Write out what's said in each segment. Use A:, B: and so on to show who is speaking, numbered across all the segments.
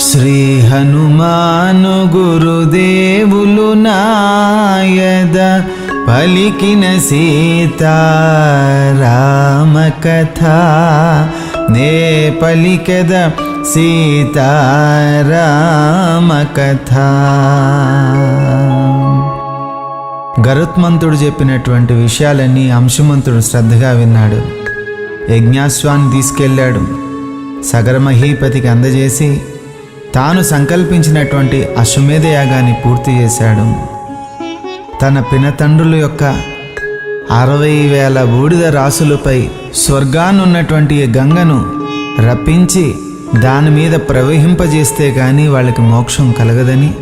A: శ్రీ హనుమాను గురుదేవులు నాయద పలికిన సీతారామ కథ నే పలికెద సీతారామ కథ. గరుత్మంతుడు చెప్పినటువంటి విషయాలన్నీ అంశుమంతుడు శ్రద్ధగా విన్నాడు. యజ్ఞాశ్వాన్ని తీసుకెళ్ళాడు. సగరమహీపతికి అందజేసి తాను సంకల్పించినటువంటి అశ్వమేధ యాగాన్ని పూర్తి చేశాడు. తన పినతండ్రుల యొక్క 60,000 బూడిద రాసులపై స్వర్గాన్నున్నటువంటి గంగను రప్పించి దాని మీద ప్రవహింపజేస్తే కానీ వాళ్ళకి మోక్షం కలగదని,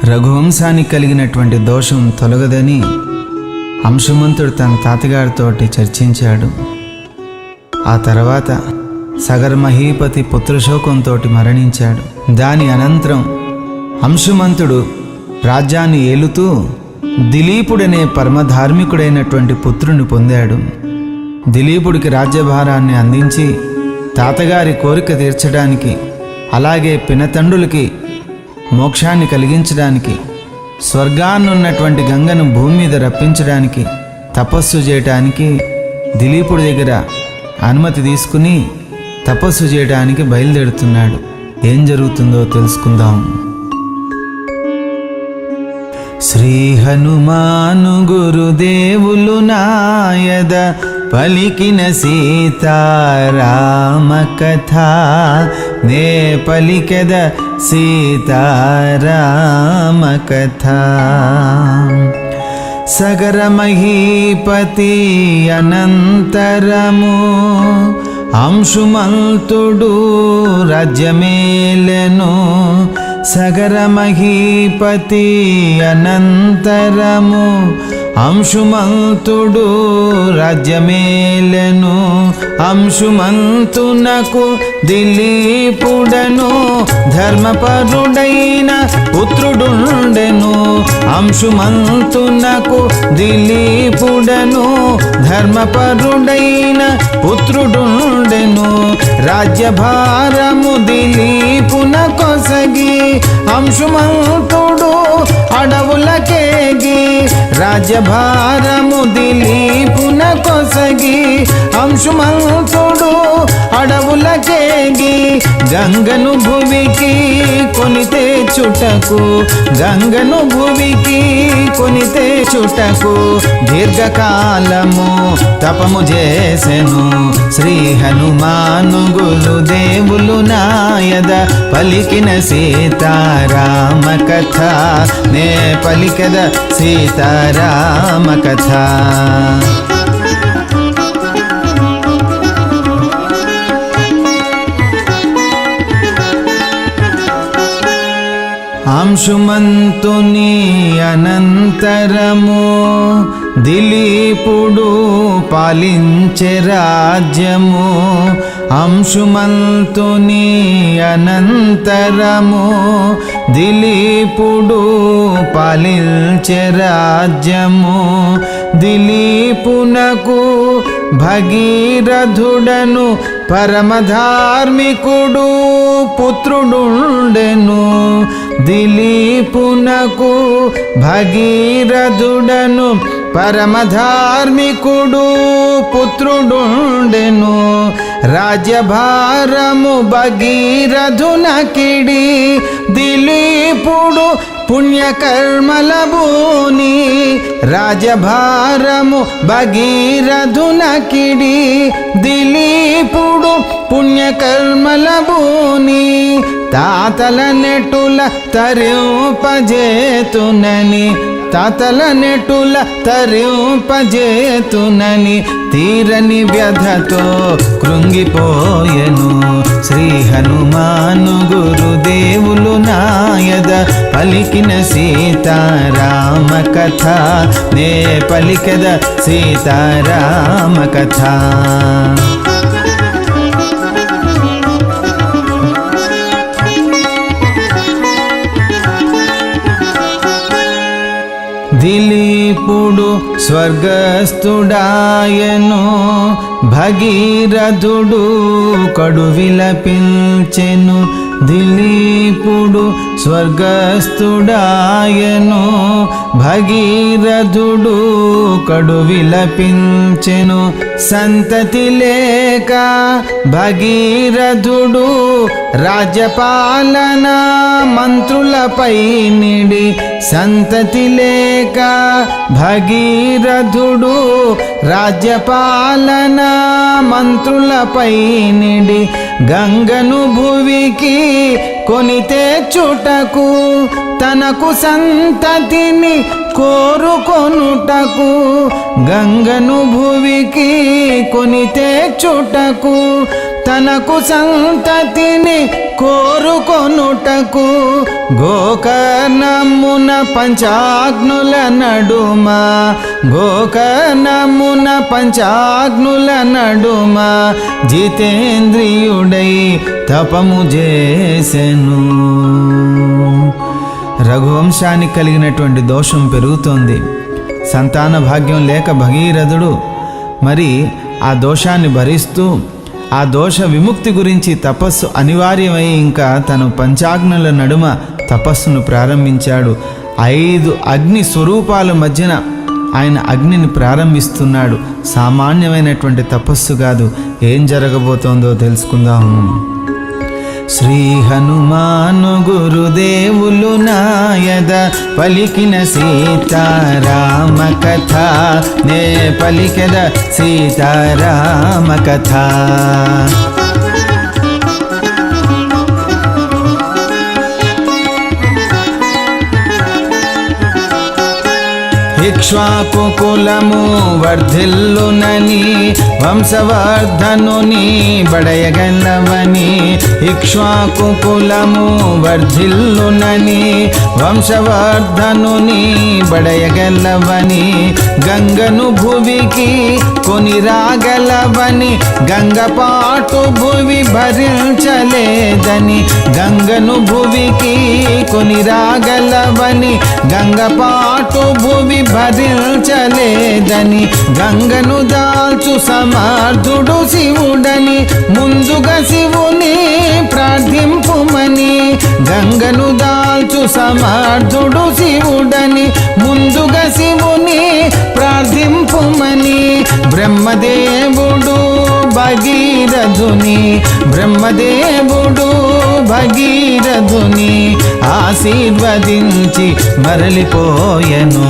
A: రఘువంశానికి కలిగినటువంటి దోషం తొలగదని అంశుమంతుడు తన తాతగారితోటి చర్చించాడు. ఆ తర్వాత సగరమహీపతి పుత్రశోకంతో మరణించాడు. దాని అనంతరం అంశుమంతుడు రాజ్యాన్ని ఏలుతూ దిలీపుడనే పరమధార్మికుడైనటువంటి పుత్రుని పొందాడు. దిలీపుడికి రాజ్యభారాన్ని అందించి తాతగారి కోరిక తీర్చడానికి, అలాగే పినతండ్రులకి మోక్షాన్ని కలిగించడానికి, స్వర్గాన్నున్నటువంటి గంగను భూమి మీద రప్పించడానికి, తపస్సు చేయటానికి దిలీపుడి దగ్గర అనుమతి తీసుకుని తపస్సు చేయడానికి బయలుదేరుతున్నాడు. ఏం జరుగుతుందో తెలుసుకుందాం. శ్రీ హనుమాను గురుదేవులు నాయద పలికిన సీతారామ కథ నే పలికెద సీతారామ కథ. సగరమహీపతి అనంతరము అంశుమంతుడు రాజ్యమేలెను. సగరమహీపతి అనంతరము అంశుమంతుడు రాజ్యమేలెను. అంశుమంతునకు దిలీపుడను ధర్మపరుడైన పుత్రుడుండెను. అంశుమంతునకు దిలీపుడను ధర్మపరుడైన పుత్రుడుండెను. రాజ్యభారము దిలీపున కొసగి అంశుమంతుడు అడవులకేగి. రాజ్యభారము దిలీపున కొసగి అంశుమంతుడు అడవులకేగి. గంగను భువికి కొనితే చుటకు, గంగను భువికి కొనితే చుటకు దీర్ఘకాలము తపము చేసెను. శ్రీ హనుమాను గురుదేవులు నాయద పలికిన సీతారామ కథ నే పలికెద సీతారామ కథ. అంశుమంతుని అనంతరము దిలీపుడు పాలించే రాజ్యము. అంశుమంతుని అనంతరము దిలీపుడు పాలించే రాజ్యము. దిలీపునకు భగీరథుడను పరమధార్మికుడు పుత్రుడుండెను. దిలీపునకు భగీరథుడను పరమధార్మికుడు పుత్రుడుండెను. రాజ్యభారము భగీరథునకిడి దిలీపుడు పుణ్యకర్మలబూని. రాజభారము భగీరథునకిడి దిలీపుడు పుణ్యకర్మలబూని. తాతల నెటుల తరింపజేతునని, తాతల నెటుల తరింపజేతునని తీరని వ్యధతో కృంగిపోయెను. శ్రీ హనుమాను గురుదేవులు నాయద పలికిన సీతారామ కథ నే పలికెద సీతారామ కథ. దిలీపుడు స్వర్గస్థుడాయను. భగీరథుడు కడు విలపించెను. దిలీపుడు స్వర్గస్థుడాయను, భగీరథుడు కడు విలపించెను. సంతతి లేక భగీరథుడు రాజ్యపాలన మంత్రులపై నిడి. సంతతి లేక భగీరథుడు రాజ్యపాలన మంత్రులపై నిడి. గంగను భువికి కొని తెచ్చుటకు తనకు సంతతిని కోరుకొనుటకు. గంగను భువికి కొని తెచ్చుటకు తనకు సంతతిని కోరుకొనుటకు. గోకర్ణమున పంచాగ్నుల నడుమ, గోకర్ణమున పంచాగ్నుల నడుమ జితేంద్రియుడై తపము చేసెను. రఘువంశానికి కలిగినటువంటి దోషం పెరుగుతోంది. సంతాన భాగ్యం లేక భగీరథుడు మరి ఆ దోషాన్ని భరిస్తూ ఆ దోష విముక్తి గురించి తపస్సు అనివార్యమై ఇంకా తను పంచాగ్నుల నడుమ తపస్సును ప్రారంభించాడు. 5 అగ్ని స్వరూపాల మధ్యన ఆయన అగ్నిని ప్రారంభిస్తున్నాడు. సామాన్యమైనటువంటి తపస్సు కాదు. ఏం జరగబోతోందో తెలుసుకుందాం. శ్రీ హనుమాను గురుదేవులు నాయద పలికిన సీతారామ కథ, నే పలికెద సీతారామ కథ. ఇక్ష్వాకు కులము వర్ధిల్లునని వంశవర్ధనుని బడయగలవని. ఇక్ష్వాకు కులము వర్ధిల్లునని వంశవర్ధనుని బడయగలవని. గంగను భువికి కొని రాగలవని గంగపాటు భువి భరించలేదని. గంగను భువికి కొని రాగలవని గంగపాటు భువి భరించలేదని. గంగను దాల్చు సమర్థుడు శివుడని ముందుగా శివుని ప్రార్థింపుమని. గంగను దాల్చు సమర్థుడు శివుడని ముందుగా శివుని ప్రార్థింపుమని. బ్రహ్మదేవుడు భగీరథుని, బ్రహ్మదేవుడు భగీరథుని ఆశీర్వదించి మరలిపోయెను.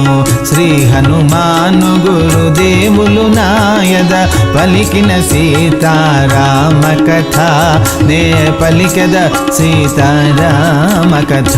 A: శ్రీ హనుమాను గురుదేవులు నాయద పలికిన సీతారామ కథ, నే పలికెద సీతారామ కథ.